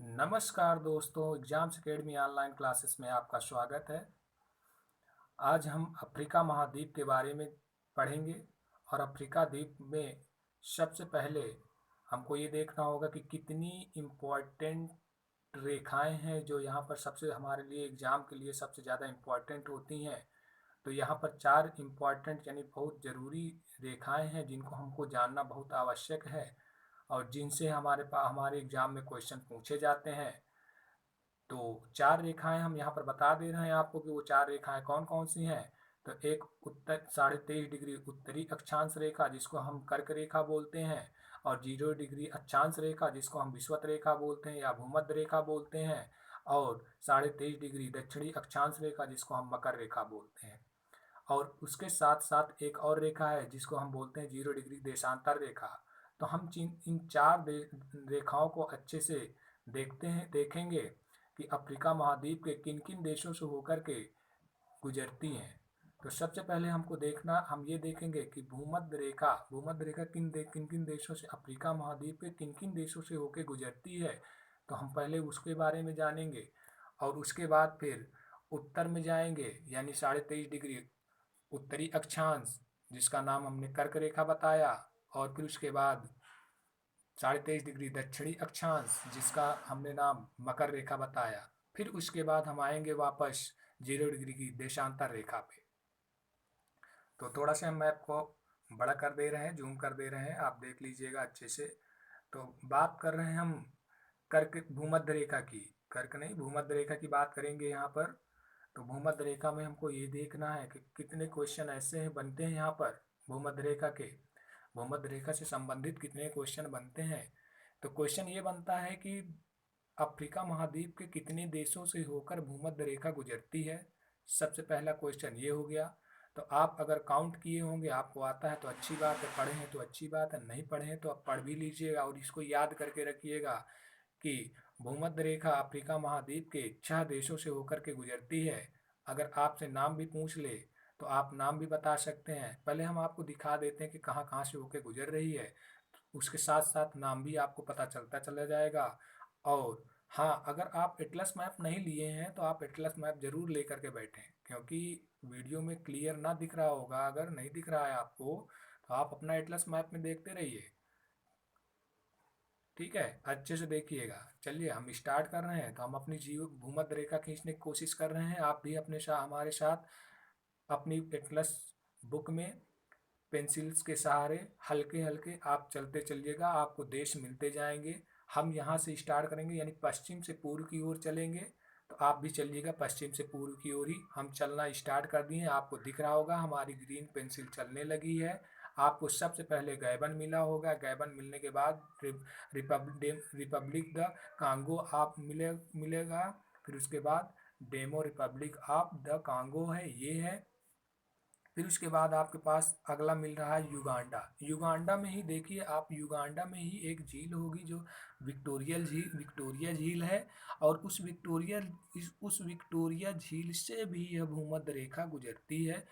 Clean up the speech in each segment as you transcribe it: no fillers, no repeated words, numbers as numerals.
नमस्कार दोस्तों, exams academy online classes में आपका स्वागत है। आज हम अफ्रीका महाद्वीप के बारे में पढ़ेंगे और अफ्रीका द्वीप में सबसे पहले हमको ये देखना होगा कि कितनी इम्पोर्टेंट रेखाएं हैं जो यहाँ पर सबसे हमारे लिए एग्ज़ाम के लिए सबसे ज़्यादा इम्पोर्टेंट होती हैं। तो यहाँ पर 4 इम्पोर्टेंट यानी बहुत ज़रूरी रेखाएं हैं जिनको हमको जानना बहुत आवश्यक है और जिनसे हमारे एग्ज़ाम में क्वेश्चन पूछे जाते हैं। तो 4 रेखाएं हम यहाँ पर बता दे रहे हैं आपको कि वो 4 रेखाएं कौन कौन सी हैं। तो एक उत्तर 23.5 डिग्री उत्तरी अक्षांश रेखा जिसको हम कर्क रेखा बोलते हैं, और 0 डिग्री अक्षांश रेखा जिसको हम विषुवत रेखा बोलते हैं या भूमध्य रेखा बोलते हैं, और 23.5 डिग्री दक्षिणी अक्षांश रेखा जिसको हम मकर रेखा बोलते हैं। और उसके साथ साथ एक और रेखा है जिसको हम बोलते हैं 0 डिग्री देशांतर रेखा। तो हम इन 4 रेखाओं को अच्छे से देखेंगे कि अफ्रीका महाद्वीप के किन किन देशों से होकर के गुजरती हैं। तो सबसे पहले हम ये देखेंगे कि भूमध्य रेखा किन किन देशों से, अफ्रीका महाद्वीप के किन किन देशों से होकर गुजरती है। तो हम पहले उसके बारे में जानेंगे और उसके बाद फिर उत्तर में जाएंगे, यानी 23.5 डिग्री उत्तरी अक्षांश जिसका नाम हमने कर्क रेखा बताया, और फिर उसके बाद 23.5 डिग्री दक्षिणी अक्षांश जिसका हमने नाम मकर रेखा बताया। फिर उसके बाद हम आएंगे वापस 0 डिग्री की देशांतर रेखा पे। तो थोड़ा सा हम मैप को बड़ा कर दे रहे हैं, जूम कर दे रहे हैं, आप देख लीजिएगा अच्छे से। तो बात कर रहे हैं हम कर्क भूमध्य रेखा की, कर्क नहीं भूमध्य रेखा की बात करेंगे यहाँ पर। तो भूमध्य रेखा में हमको ये देखना है कि कितने क्वेश्चन ऐसे हैं बनते हैं यहाँ पर भूमध्य रेखा के, भूमध्य रेखा से संबंधित कितने क्वेश्चन बनते हैं। तो क्वेश्चन ये बनता है कि अफ्रीका महाद्वीप के कितने देशों से होकर भूमध्य रेखा गुजरती है। सबसे पहला क्वेश्चन ये हो गया। तो आप अगर काउंट किए होंगे, आपको आता है तो अच्छी बात है, पढ़े हैं तो अच्छी बात है, नहीं पढ़े हैं तो आप पढ़ भी लीजिएगा और इसको याद करके रखिएगा कि भूमध्य रेखा अफ्रीका महाद्वीप के 6 देशों से होकर के गुजरती है। अगर आपसे नाम भी पूछ ले तो आप नाम भी बता सकते हैं। पहले हम आपको दिखा देते हैं कि कहाँ कहाँ से होकर गुजर रही है, उसके साथ साथ नाम भी आपको पता चलता चला जाएगा। और हाँ, अगर आप एटलस मैप नहीं लिए हैं तो आप एटलस मैप जरूर लेकर के बैठें, क्योंकि वीडियो में क्लियर ना दिख रहा होगा। अगर नहीं दिख रहा है आपको तो आप अपना एटलस मैप में देखते रहिए, ठीक है, अच्छे से देखिएगा। चलिए हम स्टार्ट कर रहे हैं। तो हम अपनी जीव भूमध्य रेखा खींचने की कोशिश कर रहे हैं। आप भी हमारे साथ अपनी एटलस बुक में पेंसिल्स के सहारे हल्के हल्के आप चलते चलिएगा, आपको देश मिलते जाएंगे। हम यहाँ से स्टार्ट करेंगे, यानी पश्चिम से पूर्व की ओर चलेंगे। तो आप भी चलिएगा पश्चिम से पूर्व की ओर ही। हम चलना स्टार्ट कर दिए, आपको दिख रहा होगा हमारी ग्रीन पेंसिल चलने लगी है। आपको सबसे पहले गैबन मिला होगा, गैबन मिलने के बाद रिपब्लिक द कांगो आप मिलेगा। फिर उसके बाद demo Republic of the Congo है, ये है। फिर उसके बाद आपके पास अगला मिल रहा है युगांडा। युगांडा में ही देखिए आप, युगांडा में ही एक झील होगी जो विक्टोरिया झील है। और उस विक्टोरिया झील से भी यह भूमध्य रेखा गुजरती है।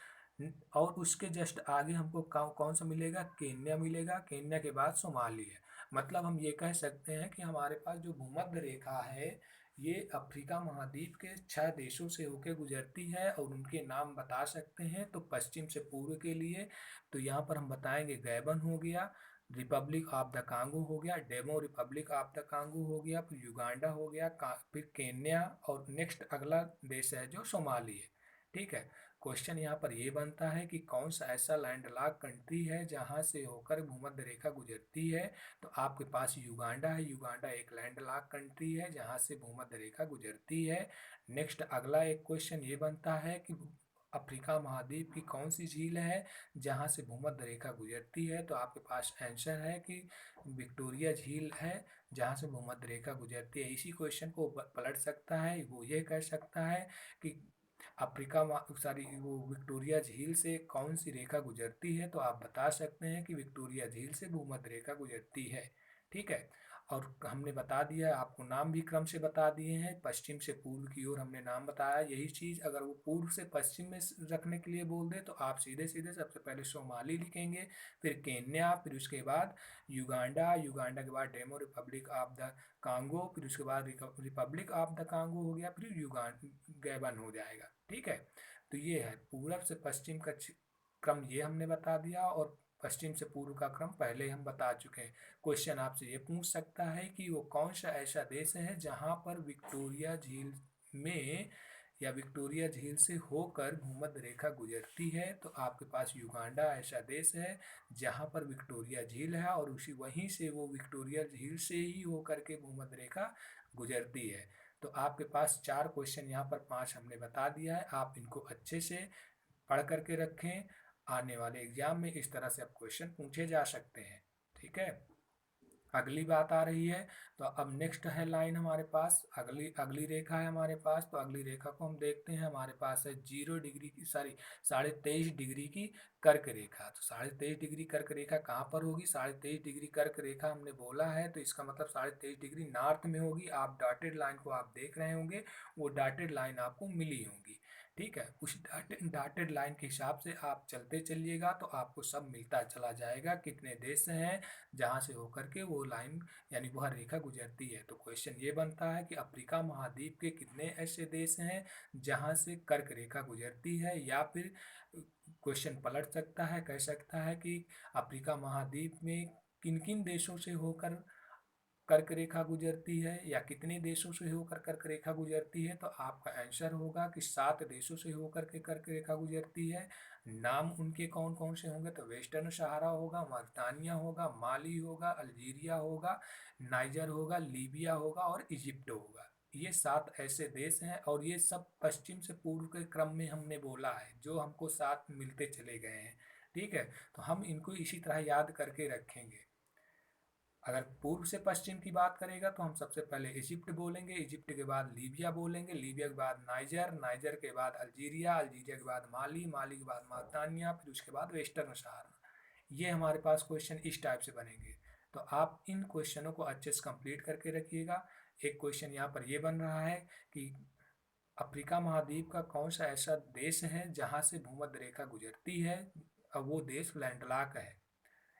और उसके जस्ट आगे हमको कौन सा मिलेगा, केन्या मिलेगा। केन्या के बाद सोमाली है। मतलब हम ये कह सकते हैं कि हमारे पास जो भूमध्य रेखा है ये अफ्रीका महाद्वीप के 6 देशों से होकर गुजरती है, और उनके नाम बता सकते हैं। तो पश्चिम से पूर्व के लिए तो यहाँ पर हम बताएंगे गैबन हो गया, रिपब्लिक ऑफ द कांगो हो गया, demo Republic of the Congo हो गया, फिर युगांडा हो गया, फिर केन्या, और नेक्स्ट अगला देश है जो सोमाली है। ठीक है। क्वेश्चन यहाँ पर ये बनता है कि कौन सा ऐसा लैंडलॉक कंट्री है जहाँ से होकर भूमध्य रेखा गुजरती है। तो आपके पास युगांडा है। युगांडा एक लैंडलॉक कंट्री है जहाँ से भूमध्य रेखा गुजरती है। नेक्स्ट अगला एक क्वेश्चन ये बनता है कि अफ्रीका महाद्वीप की कौन सी झील है जहाँ से भूमध्य रेखा गुजरती है। तो आपके पास आंसर है कि विक्टोरिया झील है जहाँ से भूमध्य रेखा गुजरती है। इसी क्वेश्चन को पलट सकता है, वो ये कह सकता है कि वो विक्टोरिया झील से कौन सी रेखा गुजरती है। तो आप बता सकते हैं कि विक्टोरिया झील से भूमध्य रेखा गुजरती है। ठीक है। और हमने बता दिया है, आपको नाम भी क्रम से बता दिए हैं। पश्चिम से पूर्व की ओर हमने नाम बताया। यही चीज़ अगर वो पूर्व से पश्चिम में रखने के लिए बोल दे तो आप सीधे सीधे सबसे पहले सोमाली लिखेंगे, फिर केन्या, फिर उसके बाद युगांडा, युगांडा के बाद demo Republic of the Congo, फिर उसके बाद रिपब्लिक ऑफ द कांगो हो गया, फिर गैबन हो जाएगा। ठीक है, तो ये है पूर्व से पश्चिम का क्रम, ये हमने बता दिया, और पश्चिम से पूर्व का क्रम पहले हम बता चुके हैं। क्वेश्चन आपसे ये पूछ सकता है कि वो कौन सा ऐसा देश है जहां पर विक्टोरिया झील में या विक्टोरिया झील से होकर भूमध्य रेखा गुजरती है। तो आपके पास युगांडा ऐसा देश है जहां पर विक्टोरिया झील है, और उसी वहीं से वो विक्टोरिया झील से ही होकर के भूमध्य रेखा गुजरती है। तो आपके पास 4 क्वेश्चन यहाँ पर 5 हमने बता दिया है, आप इनको अच्छे से पढ़ करके रखें। आने वाले एग्जाम में इस तरह से अब क्वेश्चन पूछे जा सकते हैं। ठीक है, अगली बात आ रही है। तो अब नेक्स्ट है लाइन हमारे पास, अगली अगली रेखा है हमारे पास। तो अगली रेखा को हम देखते हैं, हमारे पास है 0 डिग्री की, सॉरी 23.5 डिग्री की कर्क रेखा। तो 23.5 डिग्री कर्क रेखा कहाँ पर होगी? 23.5 डिग्री कर्क रेखा हमने बोला है, तो इसका मतलब 23.5 डिग्री नॉर्थ में होगी। आप डॉटेड लाइन को आप देख रहे होंगे, वो डॉटेड लाइन आपको मिली होंगी। ठीक है, उस डॉटेड लाइन के हिसाब से आप चलते चलिएगा तो आपको सब मिलता चला जाएगा, कितने देश हैं जहाँ से होकर के वो लाइन यानी वह रेखा गुजरती है। तो क्वेश्चन ये बनता है कि अफ्रीका महाद्वीप के कितने ऐसे देश हैं जहाँ से कर्क रेखा गुजरती है, या फिर क्वेश्चन पलट सकता है, कह सकता है कि अफ्रीका महाद्वीप में किन किन देशों से होकर कर्क रेखा गुजरती है, या कितने देशों से होकर कर्क रेखा गुजरती है। तो आपका आंसर होगा कि 7 देशों से होकर के कर्क रेखा गुजरती है। नाम उनके कौन कौन से होंगे? तो वेस्टर्न सहारा होगा, मॉरिटानिया होगा, माली होगा, अल्जीरिया होगा, नाइजर होगा, लीबिया होगा और इजिप्ट होगा। ये 7 ऐसे देश हैं, और ये सब पश्चिम से पूर्व के क्रम में हमने बोला है, जो हमको 7 मिलते चले गए हैं। ठीक है, तो हम इनको इसी तरह याद करके रखेंगे। अगर पूर्व से पश्चिम की बात करेगा तो हम सबसे पहले इजिप्ट बोलेंगे, इजिप्ट के बाद लीबिया बोलेंगे, लीबिया के बाद नाइजर, नाइजर के बाद अल्जीरिया, अल्जीरिया के बाद माली, माली के बाद मॉरिटानिया, फिर उसके बाद वेस्टर्न सहारा। ये हमारे पास क्वेश्चन इस टाइप से बनेंगे। तो आप इन क्वेश्चनों को अच्छे से कंप्लीट करके रखिएगा। एक क्वेश्चन यहाँ पर ये बन रहा है कि अफ्रीका महाद्वीप का कौन सा ऐसा देश है जहाँ से भूमध्य रेखा गुजरती है, अब वो देश लैंडलॉक है,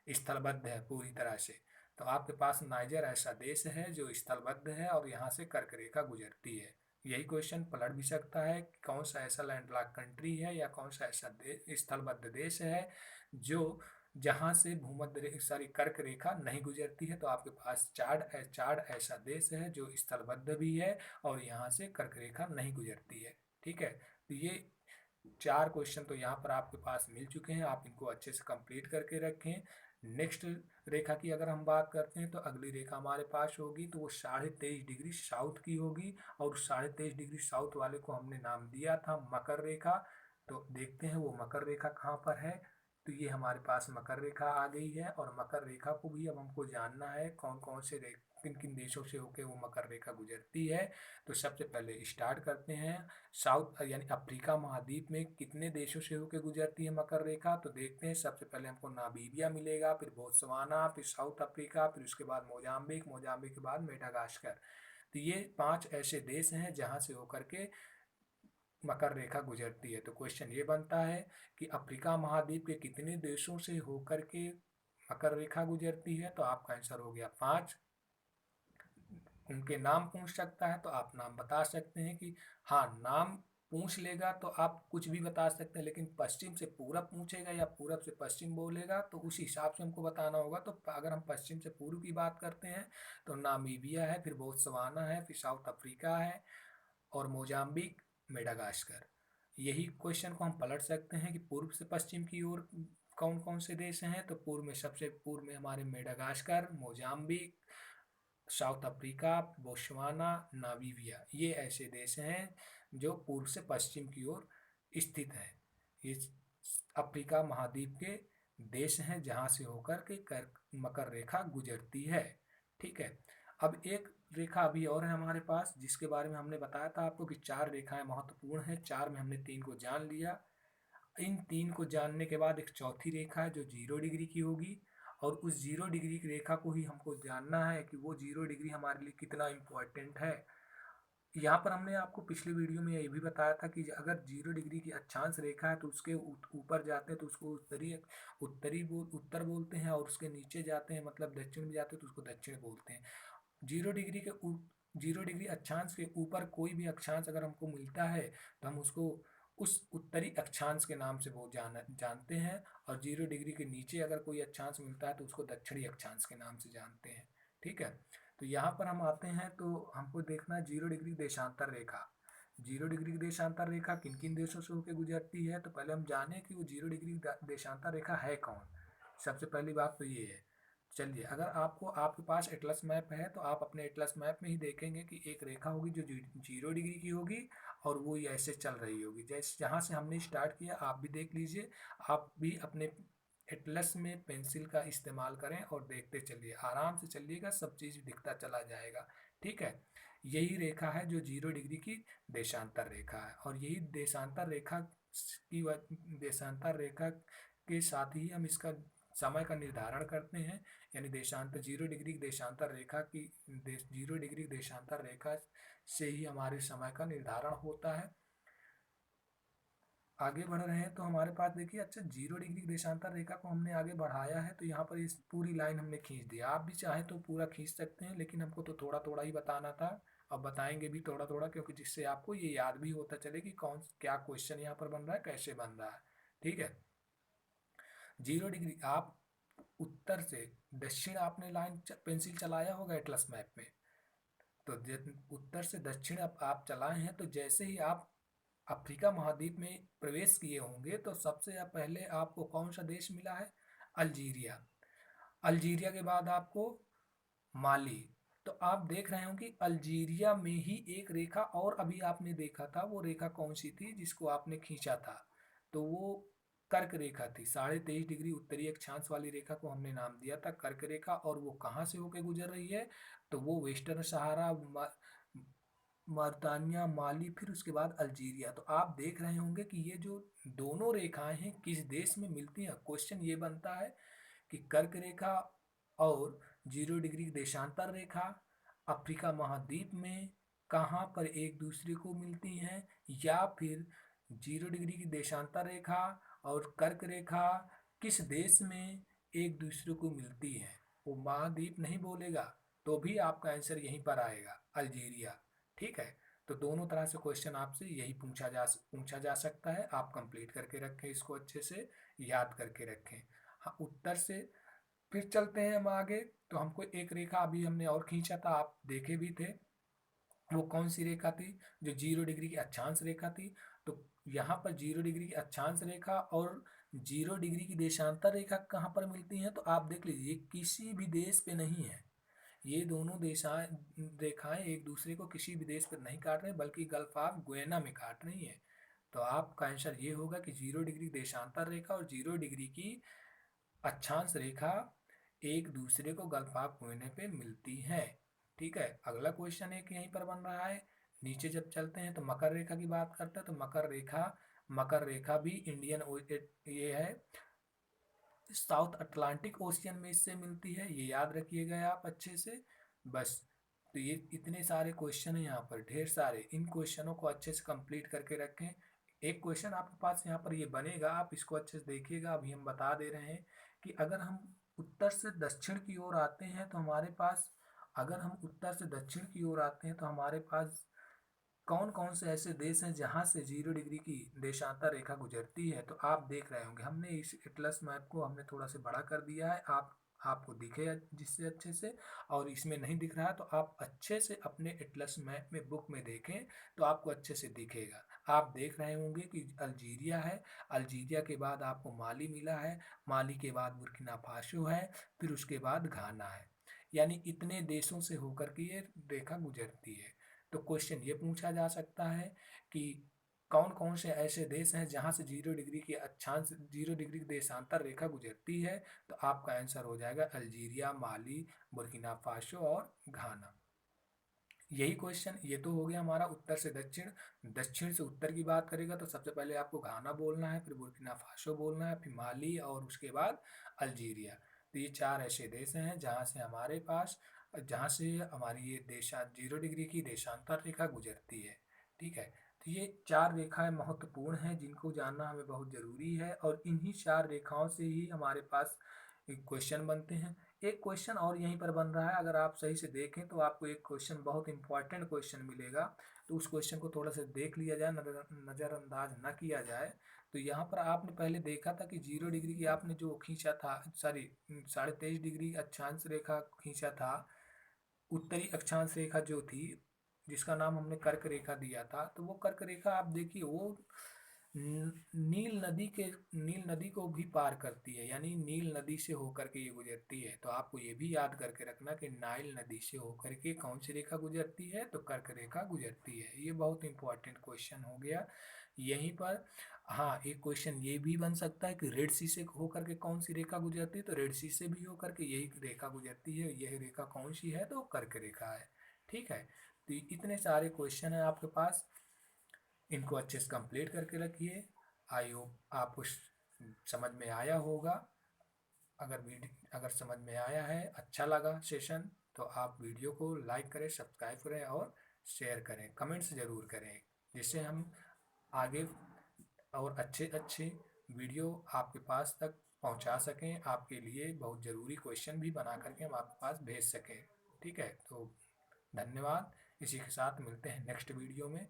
स्थलबद्ध है पूरी तरह से। तो आपके पास नाइजर ऐसा देश है जो स्थलबद्ध है और यहाँ से कर्क रेखा गुजरती है। यही क्वेश्चन पलट भी सकता है कि कौन सा ऐसा लैंडलॉक कंट्री है या कौन सा ऐसा स्थलबद्ध देश है जो जहाँ से सॉरी कर्क रेखा नहीं गुजरती है। तो आपके पास चार ऐसा देश है जो स्थलबद्ध भी है और यहाँ से कर्क रेखा नहीं गुजरती है। ठीक है, तो ये 4 क्वेश्चन तो यहाँ पर आपके पास मिल चुके हैं, आप इनको अच्छे से कंप्लीट करके रखें। नेक्स्ट रेखा की अगर हम बात करते हैं तो अगली रेखा हमारे पास होगी, तो वो 23.5 डिग्री साउथ की होगी, और 23.5 डिग्री साउथ वाले को हमने नाम दिया था मकर रेखा। तो देखते हैं वो मकर रेखा कहाँ पर है। तो ये हमारे पास मकर रेखा आ गई है, और मकर रेखा को भी अब हमको जानना है कौन कौन से किन किन देशों से होकर वो मकर रेखा गुजरती है। तो सबसे पहले स्टार्ट करते हैं, साउथ यानी अफ्रीका महाद्वीप में कितने देशों से होकर गुजरती है मकर रेखा। तो देखते हैं, सबसे पहले हमको नामीबिया मिलेगा, फिर बोत्सवाना, फिर साउथ अफ्रीका, फिर उसके बाद मोजाम्बिक, मोजाम्बिक के बाद मेडागास्कर। तो ये 5 ऐसे देश हैं जहां से होकर के मकर रेखा गुजरती है। तो क्वेश्चन ये बनता है कि अफ्रीका महाद्वीप के कितने देशों से होकर के मकर रेखा गुजरती है। तो आपका आंसर हो गया 5। उनके नाम पूछ सकता है तो आप नाम बता सकते हैं कि हाँ, नाम पूछ लेगा तो आप कुछ भी बता सकते हैं, लेकिन पश्चिम से पूरब पूछेगा या पूरब से पश्चिम बोलेगा तो उस हिसाब से हमको बताना होगा। तो अगर हम पश्चिम से पूर्व की बात करते हैं तो नामीबिया है, फिर बोत्सवाना है, फिर साउथ अफ्रीका है, और मोजाम्बिक, मेडागास्कर। यही क्वेश्चन को हम पलट सकते हैं कि पूर्व से पश्चिम की ओर कौन कौन से देश हैं। तो पूर्व में सबसे पूर्व में हमारे Madagascar, Mozambique, south Africa, Botswana, Namibia, ये ऐसे देश हैं जो पूर्व से पश्चिम की ओर स्थित हैं। ये अफ्रीका महाद्वीप के देश हैं जहाँ से होकर के मकर रेखा गुजरती है। ठीक है, अब एक रेखा अभी और है हमारे पास जिसके बारे में हमने बताया था आपको कि 4 रेखाएं महत्वपूर्ण हैं। 4 में हमने 3 को जान लिया। इन 3 को जानने के बाद एक चौथी रेखा है जो 0 डिग्री की होगी, और उस 0 डिग्री की रेखा को ही हमको जानना है कि वो 0 डिग्री हमारे लिए कितना इम्पोर्टेंट है। यहाँ पर हमने आपको पिछले वीडियो में ये भी बताया था कि अगर 0 डिग्री की अक्षांश रेखा है तो उसके ऊपर जाते हैं तो उसको उत्तर बोलते हैं, और उसके नीचे जाते हैं मतलब दक्षिण में जाते हैं तो उसको दक्षिण बोलते हैं। 0 डिग्री के 0 डिग्री अक्षांश के ऊपर कोई भी अक्षांश अगर हमको मिलता है तो हम उसको उस उत्तरी अक्षांश के नाम से वो जानते हैं, और 0 डिग्री के नीचे अगर कोई अक्षांश मिलता है तो उसको दक्षिणी अक्षांश के नाम से जानते हैं। ठीक है, तो यहाँ पर हम आते हैं तो हमको देखना है 0 डिग्री देशांतर रेखा। 0 डिग्री देशांतर रेखा किन किन देशों से होकर गुजरती है, तो पहले हम जाने कि वो 0 डिग्री देशांतर रेखा है कौन। सबसे पहली बात तो ये है। चलिए, अगर आपके पास एटलस मैप है तो आप अपने एटलस मैप में ही देखेंगे कि एक रेखा होगी जो 0 डिग्री की होगी, और वो ये ऐसे चल रही होगी जैसे जहाँ से हमने स्टार्ट किया। आप भी देख लीजिए, आप भी अपने एटलस में पेंसिल का इस्तेमाल करें और देखते चलिए, आराम से चलिएगा, सब चीज़ दिखता चला जाएगा। ठीक है, यही रेखा है जो 0 डिग्री की देशांतर रेखा है, और यही देशांतर रेखा के साथ ही हम इसका समय का निर्धारण करते हैं। यानी देशांतर 0 डिग्री देशांतर रेखा की 0 डिग्री देशांतर रेखा से ही हमारे समय का निर्धारण होता है। आगे बढ़ रहे हैं तो हमारे पास देखिए, अच्छा 0 डिग्री देशांतर रेखा को हमने आगे बढ़ाया है तो यहाँ पर इस पूरी लाइन हमने खींच दिया। आप भी चाहें तो पूरा खींच सकते हैं, लेकिन हमको तो थोड़ा थोड़ा ही बताना था। अब बताएंगे भी थोड़ा थोड़ा, क्योंकि जिससे आपको ये याद भी होता चले कि कौन क्या क्वेश्चन यहाँ पर बन रहा है, कैसे बन रहा है। ठीक है, 0 डिग्री आप उत्तर से दक्षिण आपने लाइन पेंसिल चलाया होगा एटलस मैप में, तो उत्तर से दक्षिण आप चलाए हैं तो जैसे ही आप अफ्रीका महाद्वीप में प्रवेश किए होंगे तो सबसे पहले आपको कौन सा देश मिला है? अल्जीरिया। अल्जीरिया के बाद आपको माली। तो आप देख रहे हो कि अल्जीरिया में ही एक रेखा और अभी आपने देखा था, वो रेखा कौन सी थी जिसको आपने खींचा था? तो वो कर्क रेखा थी। 23.5 डिग्री उत्तरी अक्षांश वाली रेखा को हमने नाम दिया था कर्क रेखा, और वो कहाँ से होकर गुजर रही है? तो वो वेस्टर्न सहारा, मर्तानिया, माली, फिर उसके बाद अल्जीरिया। तो आप देख रहे होंगे कि ये जो दोनों रेखाएं हैं किस देश में मिलती हैं। क्वेश्चन ये बनता है कि कर्क रेखा और 0 डिग्री देशांतर रेखा अफ्रीका महाद्वीप में कहाँ पर एक दूसरे को मिलती हैं, या फिर 0 डिग्री की देशांतर रेखा और कर्क रेखा किस देश में एक दूसरे को मिलती है। वो महाद्वीप नहीं बोलेगा तो भी आपका आंसर यहीं पर आएगा, अल्जीरिया। ठीक है, तो दोनों तरह से क्वेश्चन आपसे यही पूछा जा सकता है। आप कंप्लीट करके रखें, इसको अच्छे से याद करके रखें। हाँ, उत्तर से फिर चलते हैं हम आगे। तो हमको एक रेखा अभी हमने और खींचा था, आप देखे भी थे, वो कौन सी रेखा थी? जो 0 डिग्री की अक्षांश रेखा थी। तो यहाँ पर 0 डिग्री की अक्षांश रेखा और 0 डिग्री की देशांतर रेखा कहाँ पर मिलती हैं? तो आप देख लीजिए, किसी भी देश पे नहीं है। ये दोनों देशा रेखाएं एक दूसरे को किसी भी देश पर नहीं काट रहे, बल्कि गल्फ ऑफ गुयाना में काट रही है। तो आपका आंसर ये होगा कि 0 डिग्री देशांतर रेखा और 0 डिग्री की अक्षांश रेखा एक दूसरे को गल्फ ऑफ गुयाना पे मिलती है। ठीक है, अगला क्वेश्चन एक यहीं पर बन रहा है। नीचे जब चलते हैं तो मकर रेखा की बात करते हैं। तो मकर रेखा भी ये है, साउथ अटलांटिक ओशियन में इससे मिलती है, ये याद रखिएगा आप अच्छे से। बस, तो ये इतने सारे क्वेश्चन हैं यहाँ पर, ढेर सारे। इन क्वेश्चनों को अच्छे से कंप्लीट करके रखें। एक क्वेश्चन आपके पास यहाँ पर ये बनेगा, आप इसको अच्छे से देखिएगा। अभी हम बता दे रहे हैं कि अगर हम उत्तर से दक्षिण की ओर आते हैं तो हमारे पास अगर हम उत्तर से दक्षिण की ओर आते हैं तो हमारे पास कौन कौन से ऐसे देश हैं जहां से 0 डिग्री की देशांतर रेखा गुजरती है? तो आप देख रहे होंगे, हमने इस एटलस मैप को हमने थोड़ा सा बड़ा कर दिया है, आपको दिखे जिससे अच्छे से। और इसमें नहीं दिख रहा है तो आप अच्छे से अपने एटलस मैप में बुक में देखें तो आपको अच्छे से दिखेगा। आप देख रहे होंगे कि अल्जीरिया है, अल्जीरिया के बाद आपको माली मिला है, माली के बाद बुर्किना फासो है, फिर उसके बाद घाना है। यानी इतने देशों से होकर के ये रेखा गुजरती है। तो क्वेश्चन ये पूछा जा सकता है कि कौन कौन से ऐसे देश हैं जहां से 0 डिग्री की अक्षांश 0 डिग्री की देशांतर रेखा गुजरती है? तो आपका आंसर हो जाएगा अल्जीरिया, माली, बुर्किना फासो और घाना। यही क्वेश्चन, ये तो हो गया हमारा उत्तर से दक्षिण। दक्षिण से उत्तर की बात करेगा तो सबसे पहले आपको घाना बोलना है, फिर बुर्किना फासो बोलना है, फिर माली और उसके बाद अल्जीरिया। तो ये 4 ऐसे देश हैं जहाँ से हमारी ये देशा 0 डिग्री की देशांतर रेखा गुजरती है। ठीक है, तो ये 4 रेखाएं महत्वपूर्ण हैं जिनको जानना हमें बहुत ज़रूरी है, और इन्हीं 4 रेखाओं से ही हमारे पास क्वेश्चन बनते हैं। एक क्वेश्चन और यहीं पर बन रहा है, अगर आप सही से देखें तो आपको एक क्वेश्चन, बहुत इंपॉर्टेंट क्वेश्चन मिलेगा, तो उस क्वेश्चन को थोड़ा सा देख लिया जाए, नज़रअंदाज न किया जाए। तो यहाँ पर आपने पहले देखा था कि 0 डिग्री की आपने जो खींचा था, सॉरी 23.5 डिग्री अक्षांश रेखा खींचा था, उत्तरी अक्षांश रेखा जो थी, जिसका नाम हमने कर्क रेखा दिया था, तो वो कर्क रेखा आप देखिए वो नील नदी को भी पार करती है, यानी नील नदी से होकर के ये गुजरती है। तो आपको ये भी याद करके रखना कि नाइल नदी से होकर के कौन सी रेखा गुजरती है, तो कर्क रेखा गुजरती है। ये बहुत इंपॉर्टेंट क्वेश्चन हो गया यहीं पर। हाँ, एक क्वेश्चन ये भी बन सकता है कि रेड सी से होकर के कौन सी रेखा गुजरती है, तो रेड सी से भी होकर के यही रेखा गुजरती है, यह रेखा कौन सी है, तो कर्क रेखा है। ठीक है, तो इतने सारे क्वेश्चन हैं आपके पास, इनको अच्छे से कंप्लीट करके रखिए। आई होप आपको समझ में आया होगा। अगर समझ में आया है, अच्छा लगा सेशन, तो आप वीडियो को लाइक करें, सब्सक्राइब करें और शेयर करें, कमेंट्स ज़रूर करें, जिससे हम आगे और अच्छे अच्छे वीडियो आपके पास तक पहुंचा सकें, आपके लिए बहुत ज़रूरी क्वेश्चन भी बना करके हम आपके पास भेज सकें। ठीक है, तो धन्यवाद। इसी के साथ मिलते हैं नेक्स्ट वीडियो में।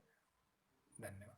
धन्यवाद।